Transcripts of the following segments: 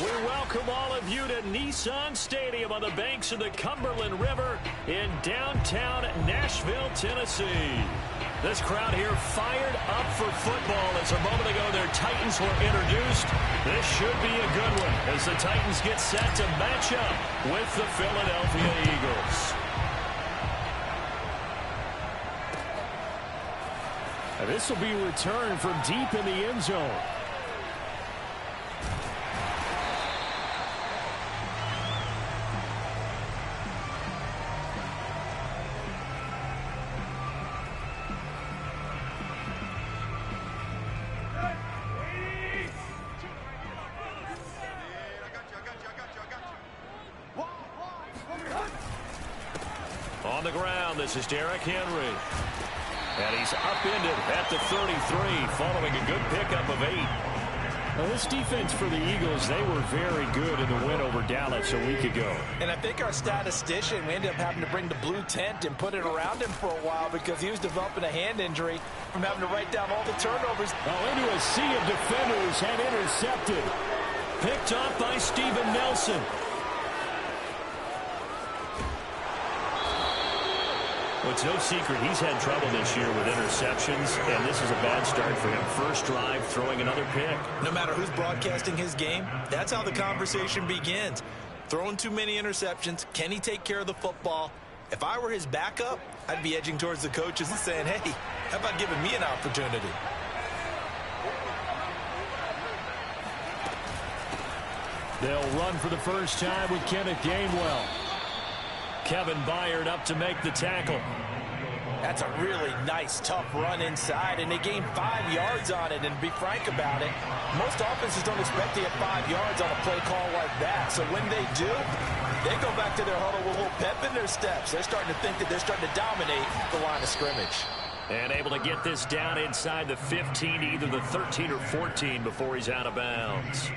We welcome all of you to Nissan Stadium on the banks of the Cumberland River in downtown Nashville, Tennessee. This crowd here fired up for football as a moment ago their Titans were introduced. This should be a good one as the Titans get set to match up with the Philadelphia Eagles. And this will be a return from deep in the end zone. On the ground, this is Derrick Henry. And he's upended at the 33 following a good pickup of 8. Now, this defense for the Eagles, they were very good in the win over Dallas a week ago. And I think our statistician, we ended up having to bring the blue tent and put it around him for a while because he was developing a hand injury from having to write down all the turnovers. Now into a sea of defenders and intercepted. Picked off by Steven Nelson. Well, it's no secret he's had trouble this year with interceptions, and this is a bad start for him. First drive, throwing another pick. No matter who's broadcasting his game, that's how the conversation begins. Throwing too many interceptions, can he take care of the football? If I were his backup, I'd be edging towards the coaches and saying, hey, how about giving me an opportunity? They'll run for the first time with Kenneth Gainwell. Kevin Byard up to make the tackle. That's a really nice, tough run inside, and they gained 5 yards on it. And to be frank about it, most offenses don't expect to get 5 yards on a play call like that. So when they do, they go back to their huddle with a little pep in their steps. They're starting to think that they're starting to dominate the line of scrimmage. And able to get this down inside the 15, either the 13 or 14 before he's out of bounds.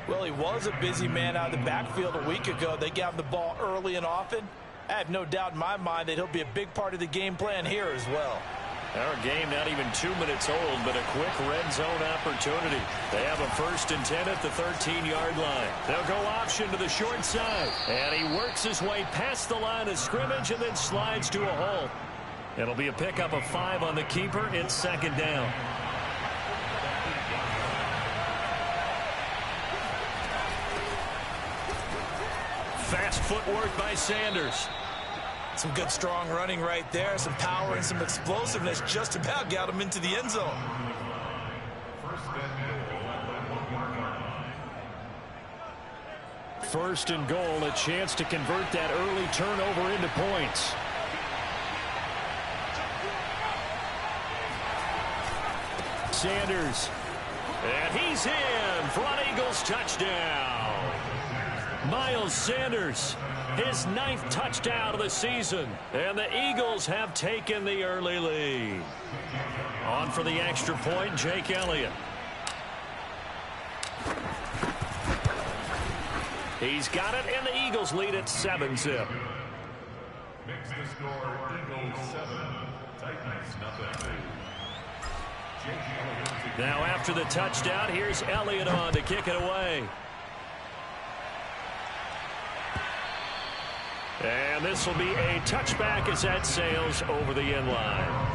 Well, he was a busy man out of the backfield a week ago. They got him the ball early and often. I have no doubt in my mind that he'll be a big part of the game plan here as well. Our game not even 2 minutes old, but a quick red zone opportunity. They have a 1st and 10 at the 13-yard line. They'll go option to the short side. And he works his way past the line of scrimmage and then slides to a hole. It'll be a pickup of 5 on the keeper. It's 2nd down. Fast footwork by Sanders. Some good strong running right there. Some power and some explosiveness just about got him into the end zone. First and goal, a chance to convert that early turnover into points. Sanders. And he's in for an Eagles touchdown. Miles Sanders, his 9th touchdown of the season. And the Eagles have taken the early lead. On for the extra point, Jake Elliott. He's got it, and the Eagles lead at 7-zip. Makes the score Eagles 7, Titans 0. Now after the touchdown, here's Elliott on to kick it away. And this will be a touchback as that sails over the end line.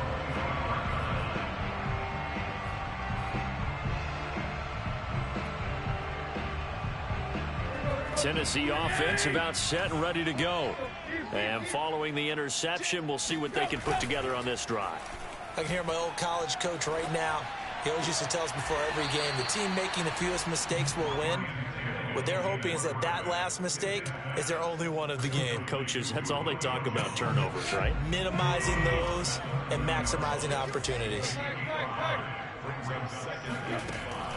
Tennessee offense about set and ready to go. And following the interception, we'll see what they can put together on this drive. I can hear my old college coach right now. He always used to tell us before every game, the team making the fewest mistakes will win. What they're hoping is that that last mistake is their only one of the game. Coaches, that's all they talk about, turnovers, right? Minimizing those and maximizing opportunities.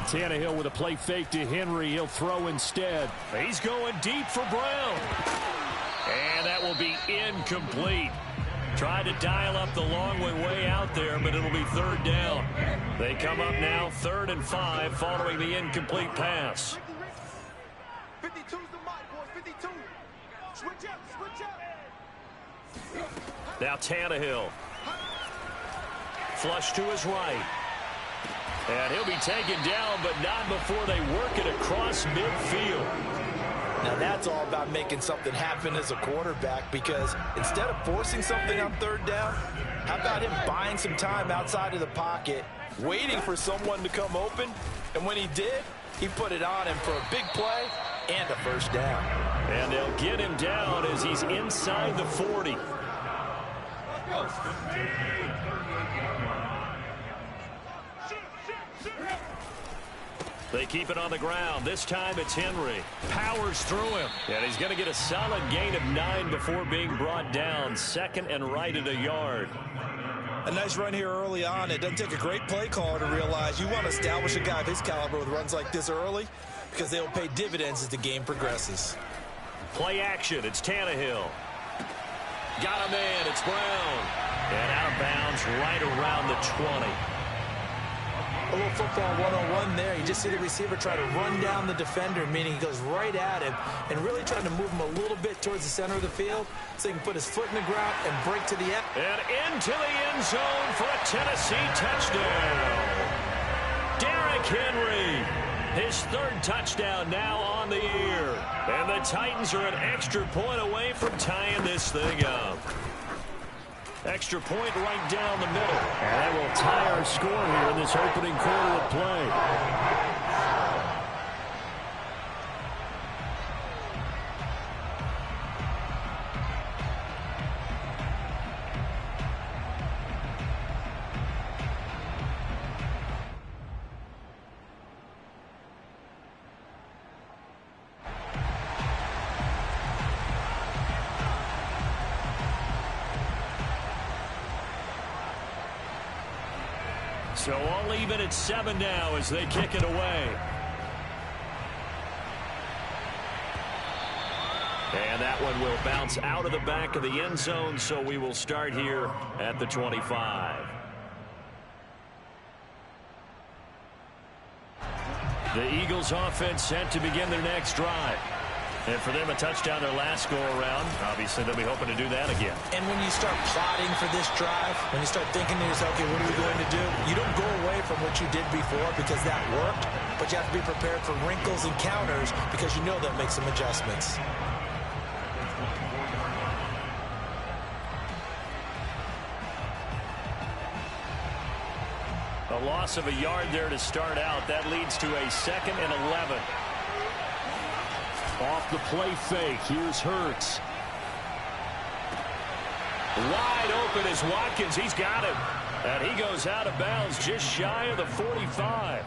Tannehill with a play fake to Henry. He'll throw instead. He's going deep for Brown. And that will be incomplete. Tried to dial up the long way out there, but it'll be 3rd down. They come up now 3rd and 5 following the incomplete pass. 52's the mic, boys. 52. Switch up. Now Tannehill. Flush to his right. And he'll be taken down, but not before they work it across midfield. Now that's all about making something happen as a quarterback, because instead of forcing something on third down, how about him buying some time outside of the pocket, waiting for someone to come open, and when he did, he put it on him for a big play and a first down. And they'll get him down as he's inside the 40. They keep it on the ground. This time it's Henry. Powers through him. And he's going to get a solid gain of 9 before being brought down. Second and right at a yard. A nice run here early on. It doesn't take a great play caller to realize you want to establish a guy of his caliber with runs like this early, because they'll pay dividends as the game progresses. Play action. It's Tannehill. Got a man. It's Brown. And out of bounds right around the 20. A little football 101 there. You just see the receiver try to run down the defender, meaning he goes right at him and really trying to move him a little bit towards the center of the field so he can put his foot in the ground and break to the end. And into the end zone for a Tennessee touchdown. Derrick Henry, his third touchdown now on the year. And the Titans are an extra point away from tying this thing up. Extra point right down the middle. And that will tie our score here in this opening quarter of play. So all even at 7 now as they kick it away. And that one will bounce out of the back of the end zone, so we will start here at the 25. The Eagles offense set to begin their next drive. And for them, a touchdown their last go-around. Obviously, they'll be hoping to do that again. And when you start plotting for this drive, when you start thinking to yourself, okay, what are we going to do? You don't go away from what you did before because that worked, but you have to be prepared for wrinkles and counters because you know they'll make some adjustments. A loss of a yard there to start out. That leads to a 2nd and 11. Off the play fake. Here's Hurts. Wide open is Watkins. He's got him. And he goes out of bounds just shy of the 45.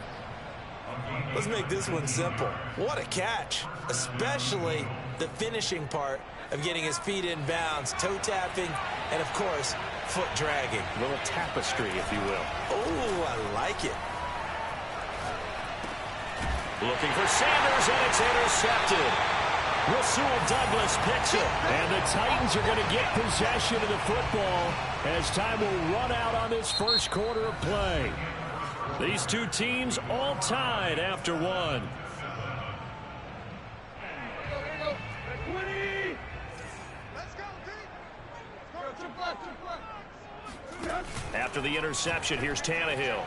Let's make this one simple. What a catch, especially the finishing part of getting his feet in bounds, toe tapping, and of course, foot dragging. A little tapestry, if you will. Oh, I like it. Looking for Sanders, and it's intercepted. Rasul Douglas picks it. And the Titans are going to get possession of the football as time will run out on this first quarter of play. These two teams all tied after one. After the interception, here's Tannehill.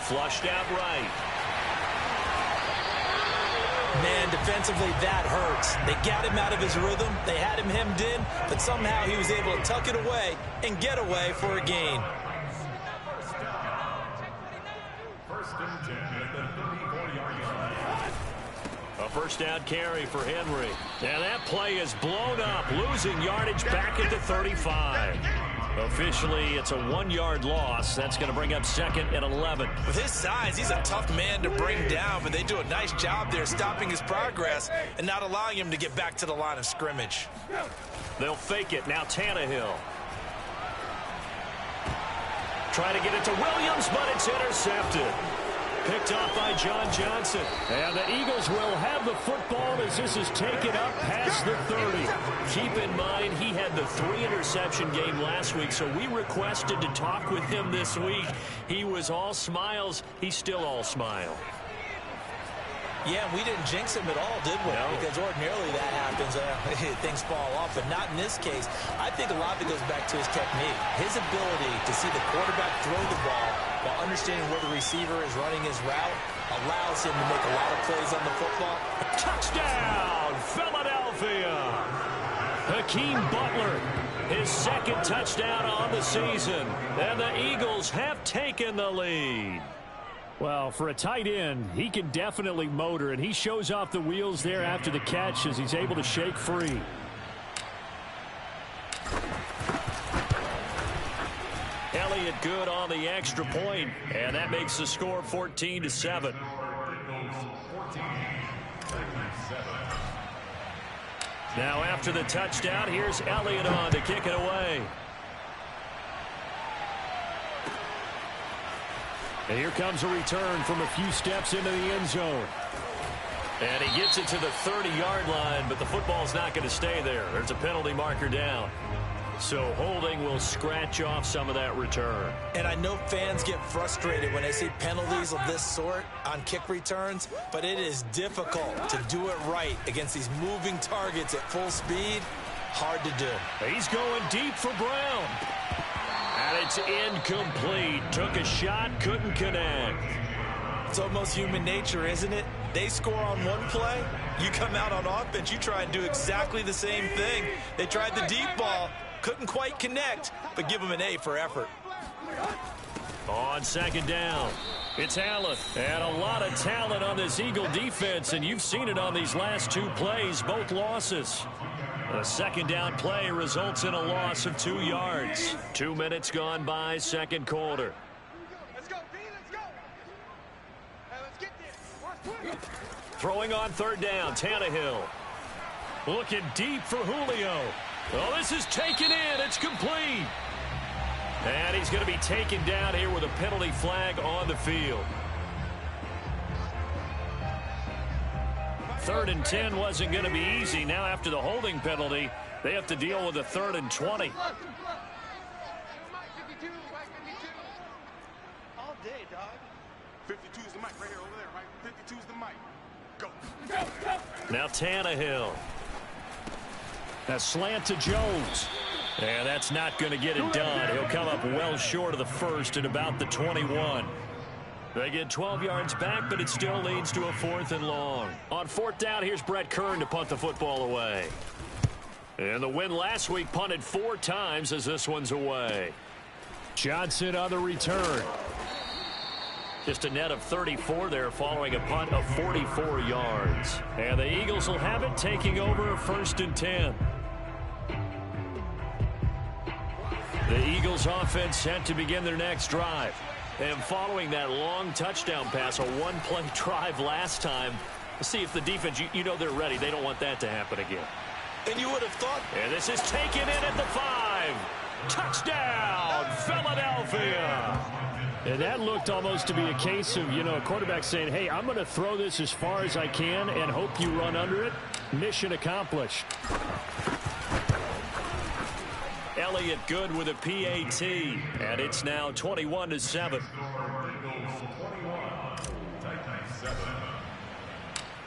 Flushed out right. Man, defensively, that hurts. They got him out of his rhythm. They had him hemmed in, but somehow he was able to tuck it away and get away for a gain. First and 10 at the 34-yard line. A first down carry for Henry. And that play is blown up, losing yardage back at the 35. Officially, it's a 1-yard loss. That's going to bring up 2nd and 11. With his size, he's a tough man to bring down, but they do a nice job there stopping his progress and not allowing him to get back to the line of scrimmage. They'll fake it. Now Tannehill. Try to get it to Williams, but it's intercepted. Picked off by John Johnson. And the Eagles will have the football as this is taken up past the 30. Keep in mind, he had the 3-interception game last week, so we requested to talk with him this week. He was all smiles. He's still all smile. Yeah, we didn't jinx him at all, did we? No. Because ordinarily that happens. Things fall off, but not in this case. I think a lot of it goes back to his technique. His ability to see the quarterback throw the ball while understanding where the receiver is running his route allows him to make a lot of plays on the football. Touchdown, Philadelphia! Hakeem Butler, his second touchdown on the season. And the Eagles have taken the lead. Well, for a tight end, he can definitely motor, and he shows off the wheels there after the catch as he's able to shake free. Elliott good on the extra point, and that makes the score 14-7. Now after the touchdown, here's Elliott on to kick it away. And here comes a return from a few steps into the end zone. And he gets it to the 30-yard line, but the football's not going to stay there. There's a penalty marker down. So holding will scratch off some of that return. And I know fans get frustrated when they see penalties of this sort on kick returns, but it is difficult to do it right against these moving targets at full speed. Hard to do. He's going deep for Brown. And it's incomplete. Took a shot, couldn't connect. It's almost human nature, isn't it? They score on one play. You come out on offense, you try and do exactly the same thing. They tried the deep ball. Couldn't quite connect, but give them an A for effort. On second down, it's Allen. And a lot of talent on this Eagle defense, and you've seen it on these last two plays, both losses. A second down play results in a loss of 2 yards. 2 minutes gone by, second quarter. Let's go, D, let's go. Hey, let's get this. Throwing on third down, Tannehill. Looking deep for Julio. Oh, this is taken in. It's complete. And he's going to be taken down here with a penalty flag on the field. 3rd and 10 wasn't going to be easy. Now after the holding penalty, they have to deal with a 3rd and 20. All day, dog. 52 is the mic right here over there, right? 52 is the mic. Go. Now Tannehill. A slant to Jones. And that's not going to get it done. He'll come up well short of the first at about the 21. They get 12 yards back, but it still leads to a 4th and long. On 4th down, here's Brett Kern to punt the football away. And the win last week punted 4 times as this one's away. Johnson on the return. Just a net of 34 there following a punt of 44 yards. And the Eagles will have it taking over 1st and 10. The Eagles offense set to begin their next drive. And following that long touchdown pass, a one-play drive last time, see if the defense, you know they're ready. They don't want that to happen again. And you would have thought. And this is taken in at the 5. Touchdown, Philadelphia. And that looked almost to be a case of, a quarterback saying, hey, I'm going to throw this as far as I can and hope you run under it. Mission accomplished. Elliott good with a PAT, and it's now 21-7.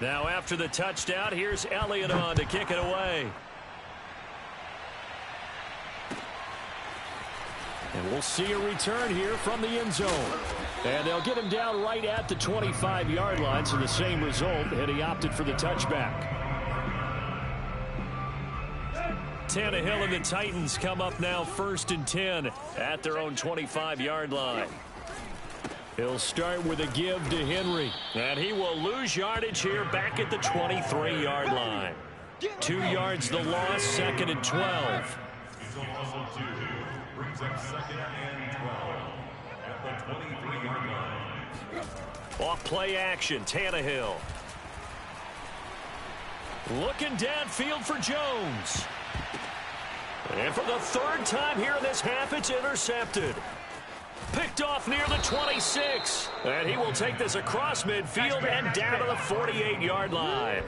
Now after the touchdown, here's Elliott on to kick it away. And we'll see a return here from the end zone. And they'll get him down right at the 25-yard line, so the same result, and he opted for the touchback. Tannehill and the Titans come up now 1st and 10 at their own 25-yard line. He'll start with a give to Henry. And he will lose yardage here back at the 23-yard line. 2 yards the loss, 2nd and 12. Brings up 2nd and 12 at the 23-yard line. Off play action, Tannehill. Looking downfield for Jones. And for the 3rd time here in this half, it's intercepted. Picked off near the 26. And he will take this across midfield and down to the 48-yard line.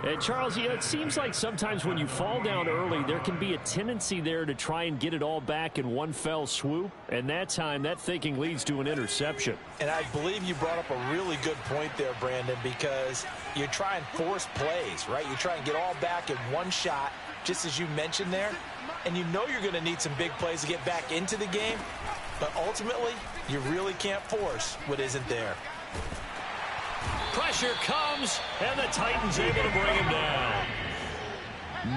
And Charles, it seems like sometimes when you fall down early, there can be a tendency there to try and get it all back in one fell swoop. And that time, that thinking leads to an interception. And I believe you brought up a really good point there, Brandon, because you try and force plays, right? You try and get all back in one shot, just as you mentioned there. And you know you're going to need some big plays to get back into the game. but ultimately, you really can't force what isn't there. Pressure comes, and the Titans able to bring him down.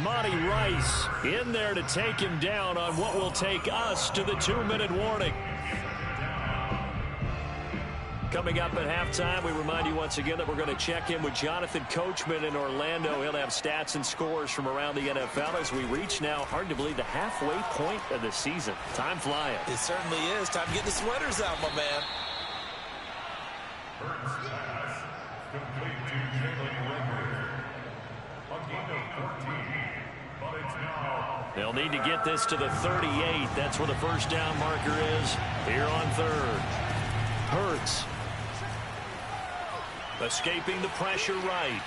Monty Rice in there to take him down on what will take us to the 2-minute warning. Coming up at halftime, we remind you once again that we're going to check in with Jonathan Coachman in Orlando. He'll have stats and scores from around the NFL as we reach now, hard to believe, the halfway point of the season. Time flying. It certainly is. Time to get the sweaters out, my man. First pass, complete to Jalen Reagor. A gain of 14, but it's now. They'll need to get this to the 38. That's where the first down marker is here on third. Hurts. Escaping the pressure right.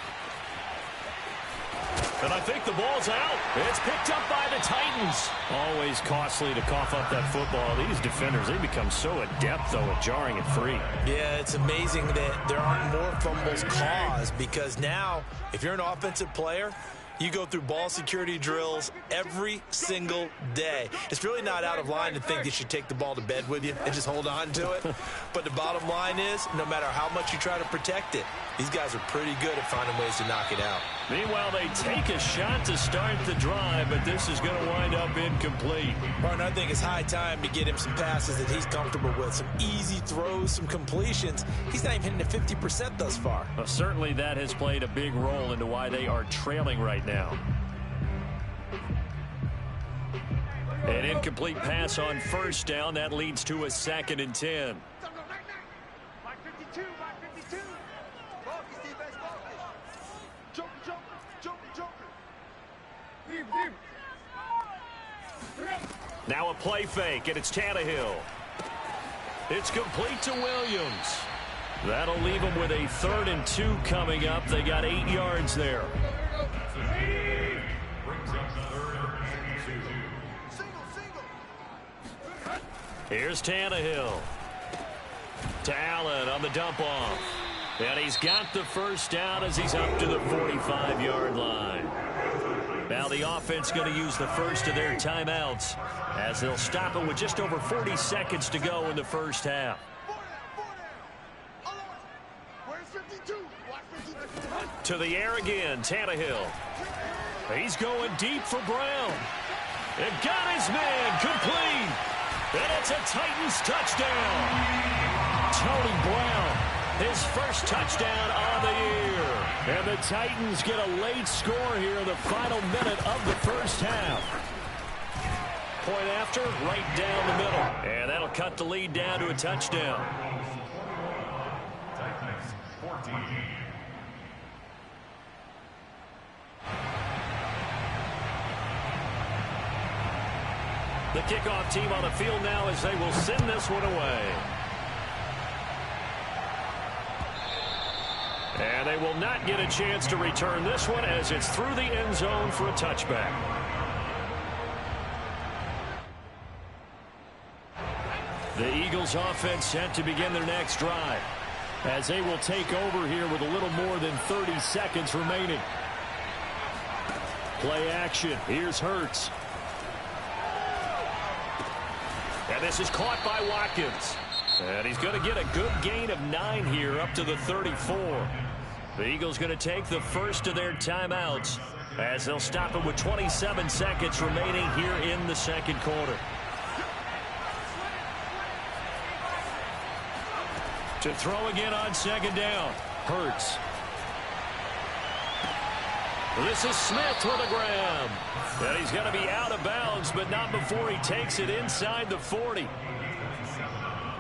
And I think the ball's out. It's picked up by the Titans. Always costly to cough up that football. These defenders, they become so adept, though, at jarring it free. Yeah, it's amazing that there aren't more fumbles caused, because now, if you're an offensive player, you go through ball security drills every single day. It's really not out of line to think you should take the ball to bed with you and just hold on to it. But the bottom line is, no matter how much you try to protect it, these guys are pretty good at finding ways to knock it out. Meanwhile, they take a shot to start the drive, but this is going to wind up incomplete. Martin, I think it's high time to get him some passes that he's comfortable with, some easy throws, some completions. He's not even hitting the 50% thus far. Well, certainly that has played a big role into why they are trailing right now. An incomplete pass on first down. That leads to a 2nd and 10. Now a play fake, and it's Tannehill. It's complete to Williams. That'll leave them with a 3rd and 2 coming up. They got 8 yards there. Here's Tannehill. To Allen on the dump off. And he's got the first down as he's up to the 45-yard line. Now the offense going to use the first of their timeouts as they'll stop it with just over 40 seconds to go in the first half. To the air again, Tannehill. He's going deep for Brown. And got his man complete. And it's a Titans touchdown. Tony Brown, his first touchdown on the year. And the Titans get a late score here in the final minute of the first half. Point after, right down the middle. And that'll cut the lead down to a touchdown. Titans 14. The kickoff team on the field now as they will send this one away. And they will not get a chance to return this one as it's through the end zone for a touchback. The Eagles offense set to begin their next drive as they will take over here with a little more than 30 seconds remaining. Play action. Here's Hurts. And this is caught by Watkins. And he's going to get a good gain of 9 here up to the 34. The Eagles going to take the first of their timeouts as they'll stop it with 27 seconds remaining here in the second quarter. To throw again on second down. Hurts. This is Smith with a grab. And he's going to be out of bounds, but not before he takes it inside the 40.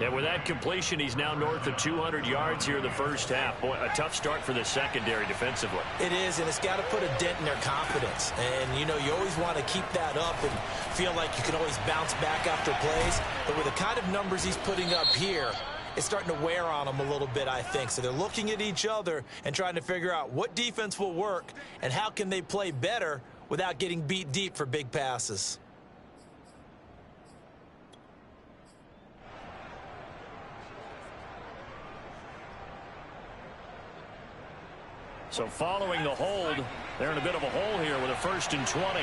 And with that completion, he's now north of 200 yards here in the first half. Boy, a tough start for the secondary defensively. It is, and it's got to put a dent in their confidence. And, you know, you always want to keep that up and feel like you can always bounce back after plays. But with the kind of numbers he's putting up here, it's starting to wear on them a little bit, I think. So they're looking at each other and trying to figure out what defense will work and how can they play better without getting beat deep for big passes. So following the hold, they're in a bit of a hole here with a 1st and 20.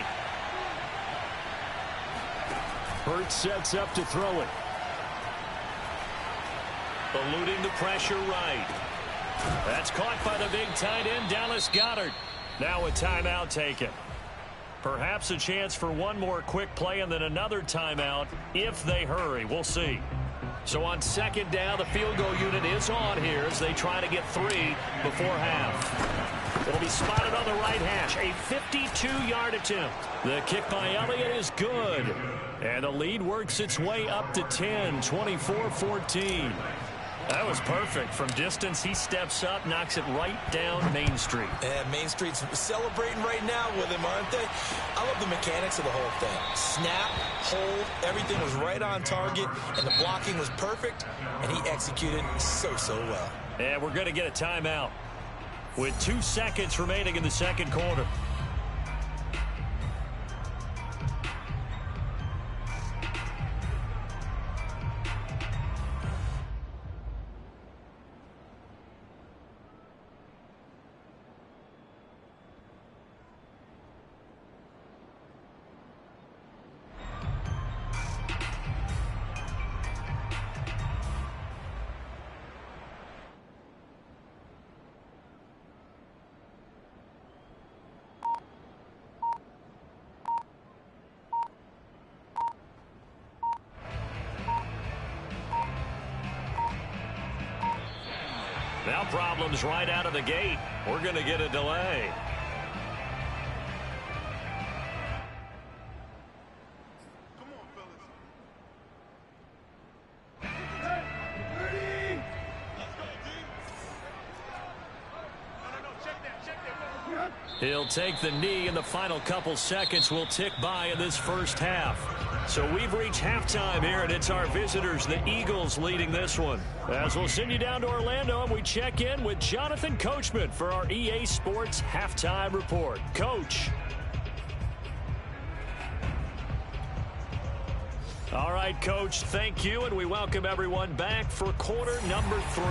Hurts sets up to throw it. eluding the pressure right. That's caught by the big tight end, Dallas Goedert. Now a timeout taken. Perhaps a chance for one more quick play and then another timeout if they hurry. We'll see. So on second down, the field goal unit is on here as they try to get 3 before half. It'll be spotted on the right hash. A 52-yard attempt. The kick by Elliott is good. And the lead works its way up to 10, 24-14. That was perfect. From distance, he steps up, knocks it right down Main Street. And Main Street's celebrating right now with him, aren't they? I love the mechanics of the whole thing. Snap, hold, everything was right on target, and the blocking was perfect, and he executed so well. And we're going to get a timeout with 2 seconds remaining in the second quarter. Now problems right out of the gate. We're going to get a delay. Come on, fellas. He'll take the knee, and the final couple seconds will tick by in this first half. So we've reached halftime here, and it's our visitors, the Eagles, leading this one. As we'll send you down to Orlando, and we check in with Jonathan Coachman for our EA Sports Halftime Report. Coach. All right, Coach, thank you, and we welcome everyone back for quarter number 3.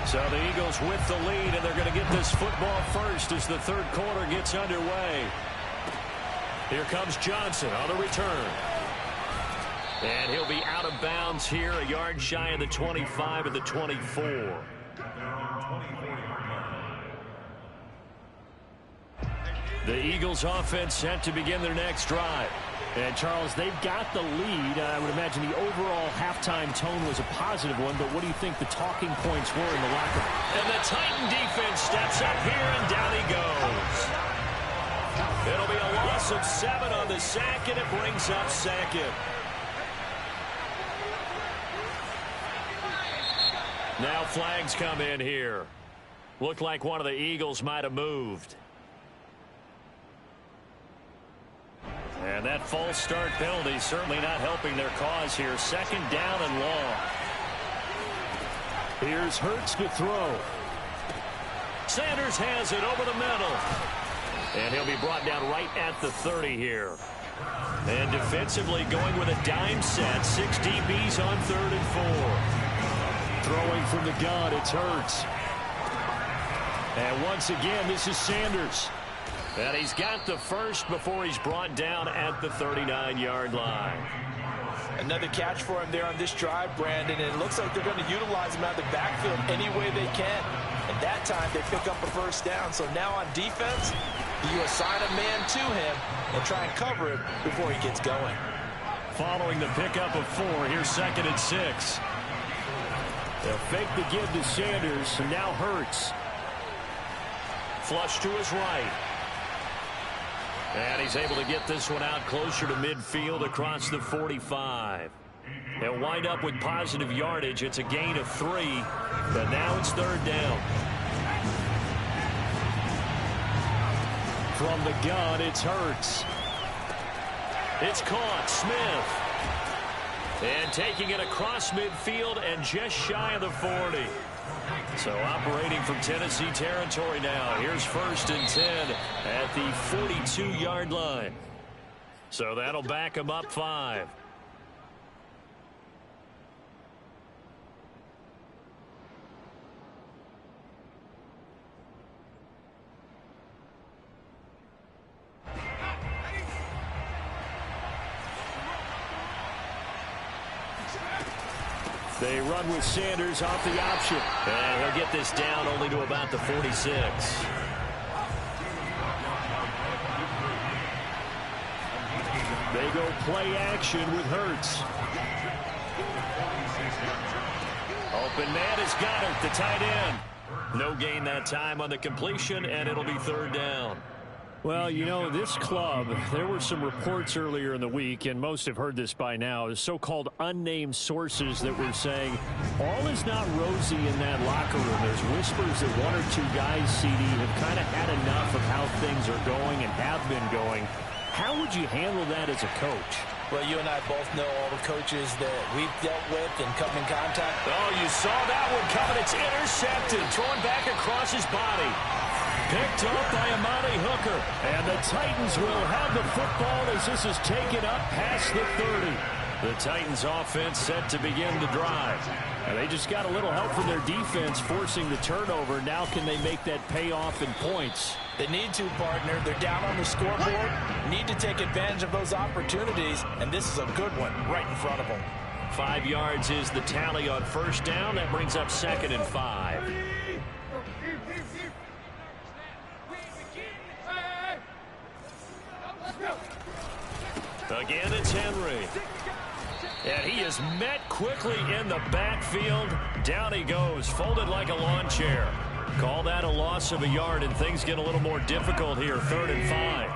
So the Eagles with the lead, and they're going to get this football first as the third quarter gets underway. Here comes Johnson on the return. And he'll be out of bounds here, a yard shy of the 25 and the 24. The Eagles offense set to begin their next drive. And, Charles, they've got the lead. I would imagine the overall halftime tone was a positive one, but what do you think the talking points were in the locker room? And the Titan defense steps up here, and down he goes. It'll be a loss of 7 on the sack, and it brings up second. Now flags come in here. Looked like one of the Eagles might have moved. And that false start penalty certainly not helping their cause here. Second down and long. Here's Hurts to throw. Sanders has it over the middle. And he'll be brought down right at the 30 here. And defensively going with a dime set. 6 DBs on 3rd and 4. Throwing from the gun, it's Hurts. And once again, this is Sanders. And he's got the first before he's brought down at the 39-yard line. Another catch for him there on this drive, Brandon, and it looks like they're going to utilize him out of the backfield any way they can. And that time they pick up a first down. So now on defense, you assign a man to him and try and cover him before he gets going. Following the pickup of 4, here's 2nd and 6. They'll fake the give to Sanders, and now Hurts. Flush to his right. And he's able to get this one out closer to midfield across the 45. They'll wind up with positive yardage. It's a gain of 3, but now it's 3rd down. From the gun, it's Hurts. It's caught. Smith. And taking it across midfield and just shy of the 40. So operating from Tennessee territory now. Here's 1st and 10 at the 42-yard line. So that'll back them up 5. They run with Sanders off the option. And he'll get this down only to about the 46. They go play action with Hurts. Open man is Goddard, the tight end. No gain that time on the completion, and it'll be third down. Well, you know, this club, there were some reports earlier in the week, and most have heard this by now, so-called unnamed sources that were saying all is not rosy in that locker room. There's whispers that one or two guys, CD, have kind of had enough of how things are going and have been going. How would you handle that as a coach? Well, you and I both know all the coaches that we've dealt with and come in contact. Oh, you saw that one coming. It's intercepted. Throwing back across his body. Picked up by Amani Hooker. And the Titans will have the football as this is taken up past the 30. The Titans offense set to begin the drive. And they just got a little help from their defense forcing the turnover. Now can they make that pay off in points? They need to, partner. They're down on the scoreboard. Need to take advantage of those opportunities. And this is a good one right in front of them. 5 yards is the tally on first down. That brings up 2nd and 5. Again, it's Henry. And he is met quickly in the backfield. Down he goes, folded like a lawn chair. Call that a loss of a yard, and things get a little more difficult here. 3rd and 5.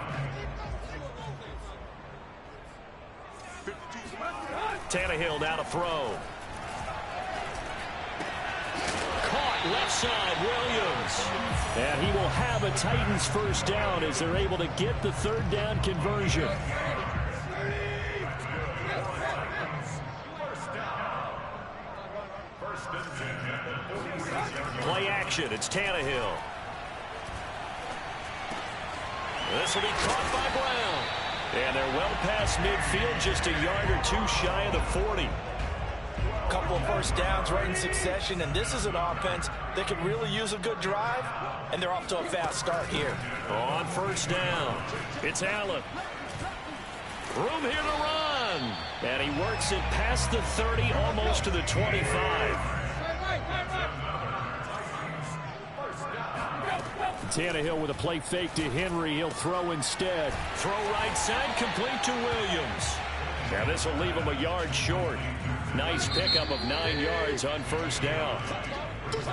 Tannehill now to throw. Caught left side, Williams. And he will have a Titans first down as they're able to get the 3rd down conversion. Play action. It's Tannehill. This will be caught by Brown. And they're well past midfield, just a yard or two shy of the 40. Couple of first downs right in succession, and this is an offense that could really use a good drive, and they're off to a fast start here. On first down, it's Allen. Room here to run. And he works it past the 30, almost to the 25. Tannehill with a play fake to Henry. He'll throw instead. Throw right side, complete to Williams. Now this will leave him a yard short. Nice pickup of 9 yards on first down.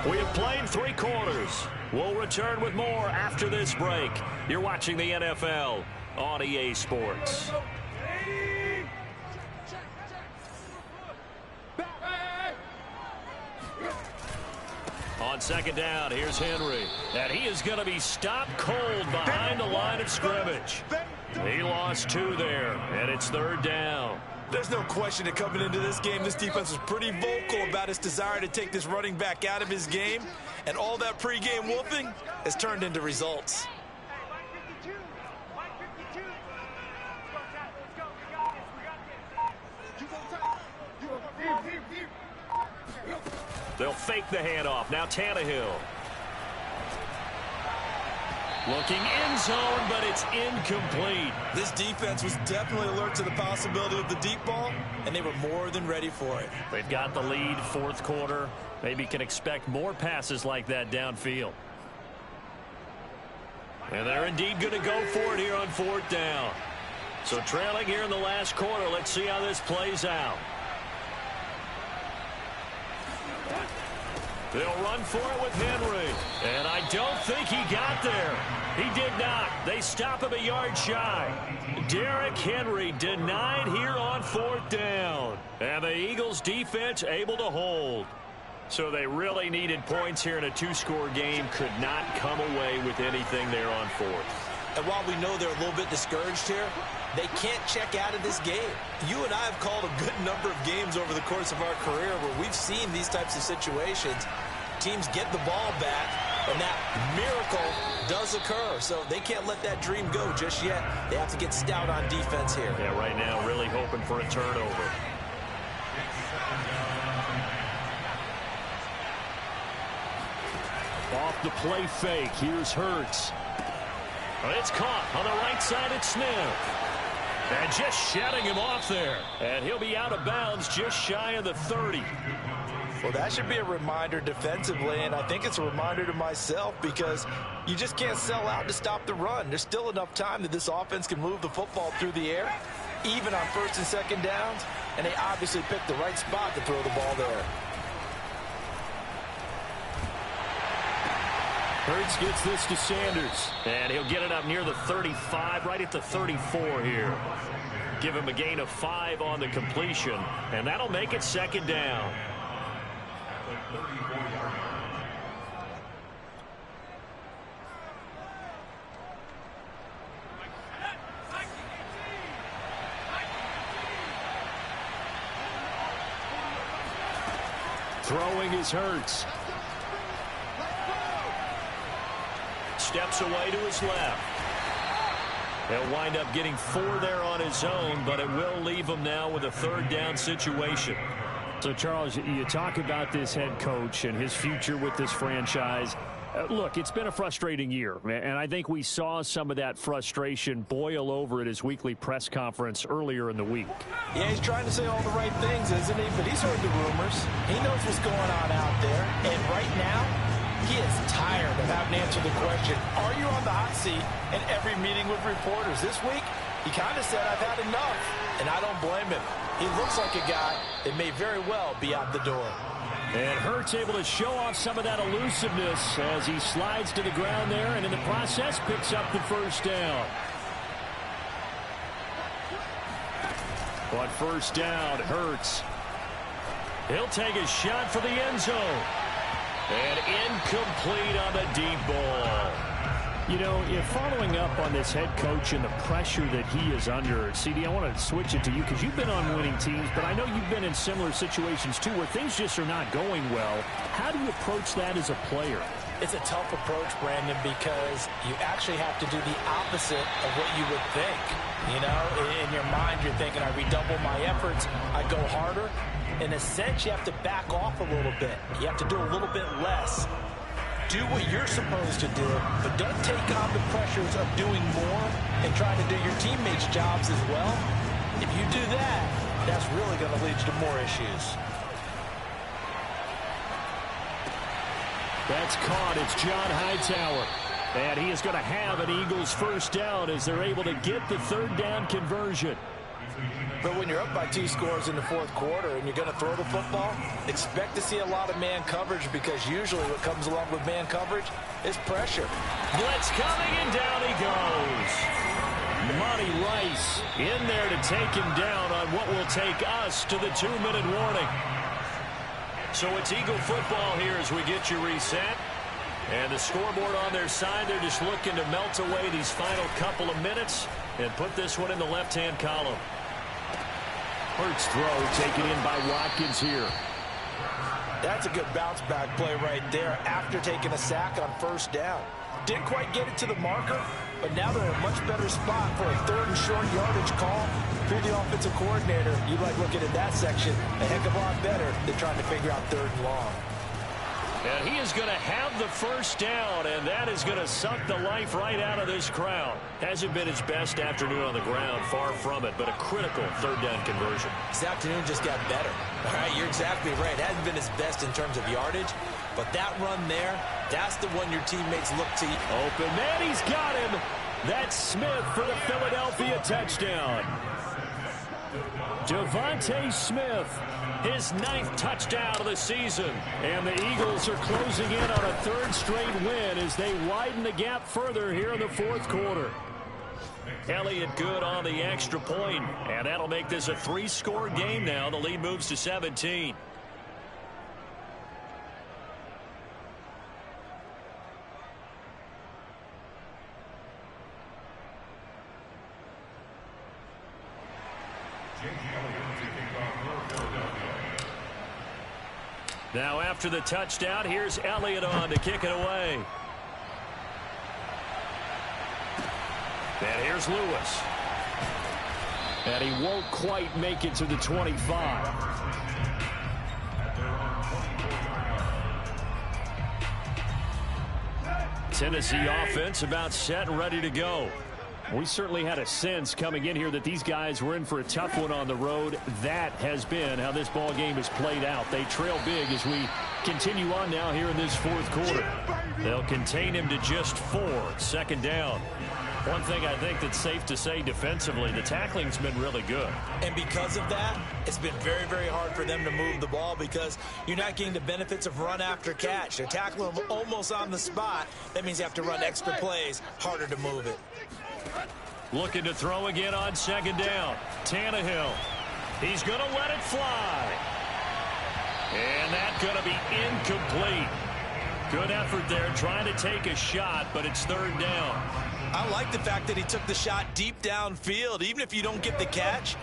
We have played 3 quarters. We'll return with more after this break. You're watching the NFL on EA Sports. On second down, here's Henry. And he is going to be stopped cold behind the line of scrimmage. He lost 2 there, and it's 3rd down. There's no question that coming into this game, this defense was pretty vocal about its desire to take this running back out of his game. And all that pregame whooping has turned into results. They'll fake the handoff. Now Tannehill. Looking end zone, but it's incomplete. This defense was definitely alert to the possibility of the deep ball, and they were more than ready for it. They've got the lead, 4th quarter. Maybe can expect more passes like that downfield. And they're indeed going to go for it here on 4th down. So trailing here in the last quarter. Let's see how this plays out. They'll run for it with Henry. And I don't think he got there. He did not. They stop him a yard shy. Derrick Henry denied here on 4th down. And the Eagles defense able to hold. So they really needed points here in a 2-score game. Could not come away with anything there on 4th. And while we know they're a little bit discouraged here, they can't check out of this game. You and I have called a good number of games over the course of our career where we've seen these types of situations. Teams get the ball back, and that miracle does occur. So they can't let that dream go just yet. They have to get stout on defense here. Yeah, right now really hoping for a turnover. Off the play fake, here's Hurts. It's caught on the right side at Smith. And just shutting him off there. And he'll be out of bounds just shy of the 30. Well, that should be a reminder defensively, and I think it's a reminder to myself because you just can't sell out to stop the run. There's still enough time that this offense can move the football through the air, even on first and second downs, and they obviously picked the right spot to throw the ball there. Hurts gets this to Sanders, and he'll get it up near the 35, right at the 34 here. Give him a gain of 5 on the completion, and that'll make it second down. Throwing is Hurts. Steps away to his left. He'll wind up getting 4 there on his own, but it will leave him now with a third down situation. So, Charles, you talk about this head coach and his future with this franchise. Look, it's been a frustrating year, and I think we saw some of that frustration boil over at his weekly press conference earlier in the week. Yeah, he's trying to say all the right things, isn't he? But he's heard the rumors. He knows what's going on out there, and right now, he is tired of having to answer the question, are you on the hot seat in every meeting with reporters? This week, he kind of said, I've had enough, and I don't blame him. He looks like a guy that may very well be out the door. And Hurts able to show off some of that elusiveness as he slides to the ground there, and in the process picks up the first down. But first down, Hurts. He'll take a shot for the end zone. And incomplete on the deep ball. You know, if following up on this head coach and the pressure that he is under, CD, I want to switch it to you because you've been on winning teams, but I know you've been in similar situations too where things just are not going well. How do you approach that as a player? It's a tough approach, Brandon, because you actually have to do the opposite of what you would think. You know, in your mind, you're thinking, I redouble my efforts, I go harder. In a sense, you have to back off a little bit. You have to do a little bit less. Do what you're supposed to do, but don't take on the pressures of doing more and trying to do your teammates' jobs as well. If you do that, that's really going to lead you to more issues. That's caught. It's John Hightower. And he is going to have an Eagles first down as they're able to get the third down conversion. But when you're up by 2 scores in the fourth quarter and you're going to throw the football, expect to see a lot of man coverage because usually what comes along with man coverage is pressure. Blitz coming, and down he goes. Monty Rice in there to take him down on what will take us to the 2-minute warning. So it's Eagle football here as we get you reset. And the scoreboard on their side, they're just looking to melt away these final couple of minutes and put this one in the left-hand column. Hurts throw taken in by Watkins here. That's a good bounce-back play right there after taking a sack on first down. Didn't quite get it to the marker, but now they're in a much better spot for a third and short yardage call. If you're the offensive coordinator, you like looking at that section a heck of a lot better than trying to figure out third and long. And he is going to have the first down, and that is going to suck the life right out of this crowd. Hasn't been his best afternoon on the ground, far from it, but a critical third down conversion. This afternoon just got better. All right, you're exactly right. It hasn't been his best in terms of yardage, but that run there, that's the one your teammates look to. Open man, he's got him. That's Smith for the Philadelphia touchdown. Devontae Smith, his 9th touchdown of the season. And the Eagles are closing in on a 3rd straight win as they widen the gap further here in the 4th quarter. Elliott good on the extra point, and that'll make this a 3-score game now. The lead moves to 17. Now after the touchdown, here's Elliott on to kick it away. And here's Lewis. And he won't quite make it to the 25. Tennessee offense about set and ready to go. We certainly had a sense coming in here that these guys were in for a tough one on the road. That has been how this ball game has played out. They trail big as we continue on now here in this fourth quarter. They'll contain him to just 4. 2nd down. One thing I think that's safe to say defensively, the tackling's been really good. And because of that, it's been very, very hard for them to move the ball because you're not getting the benefits of run after catch. They're tackling them almost on the spot. That means you have to run extra plays, harder to move it. Looking to throw again on 2nd down. Tannehill. He's going to let it fly. And that's going to be incomplete. Good effort there trying to take a shot, but it's 3rd down. I like the fact that he took the shot deep downfield. Even if you don't get the catch,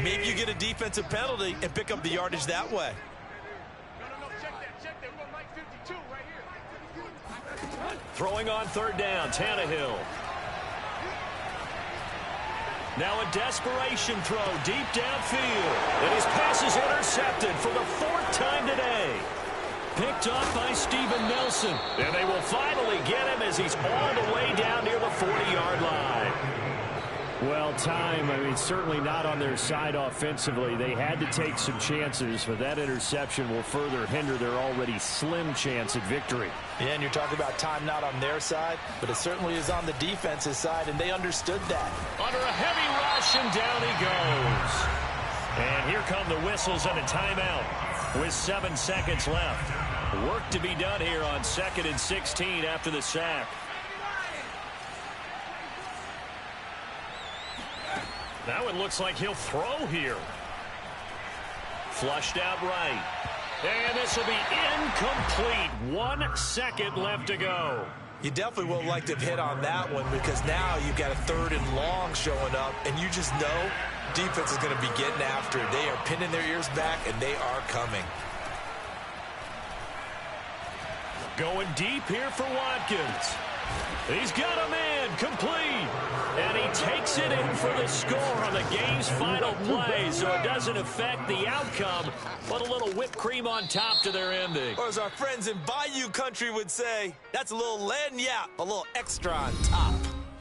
maybe you get a defensive penalty and pick up the yardage that way. No, check that. We're on Mike 52 right here. Throwing on 3rd down, Tannehill. Now a desperation throw deep downfield. And his pass is intercepted for the 4th time today. Picked up by Steven Nelson. And they will finally get him as he's all the way down near the 40-yard line. Well, time, certainly not on their side offensively. They had to take some chances, but that interception will further hinder their already slim chance at victory. Yeah, and you're talking about time not on their side, but it certainly is on the defense's side, and they understood that. Under a heavy rush, and down he goes. And here come the whistles and a timeout with 7 seconds left. Work to be done here on 2nd and 16 after the sack. Now it looks like he'll throw here. Flushed out right. And this will be incomplete. 1 second left to go. You definitely will like to have hit on that one because now you've got a 3rd and long showing up, and you just know defense is going to be getting after it. They are pinning their ears back, and they are coming. Going deep here for Watkins. He's got a man complete. And he takes it in for the score on the game's final play, so it doesn't affect the outcome, but a little whipped cream on top to their ending. Or as our friends in Bayou Country would say, that's a little lagniappe, a little extra on top.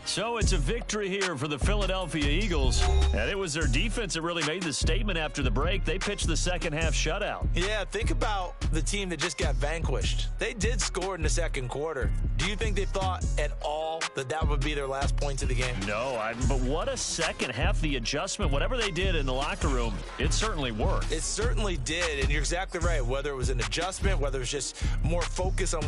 So it's a victory here for the Philadelphia Eagles. And it was their defense that really made the statement after the break. They pitched the second half shutout. Yeah, think about the team that just got vanquished. They did score in the second quarter. Do you think they thought at all that that would be their last points of the game? No, but what a second half. The adjustment, whatever they did in the locker room, it certainly worked. It certainly did, and you're exactly right. Whether it was an adjustment, whether it was just more focus on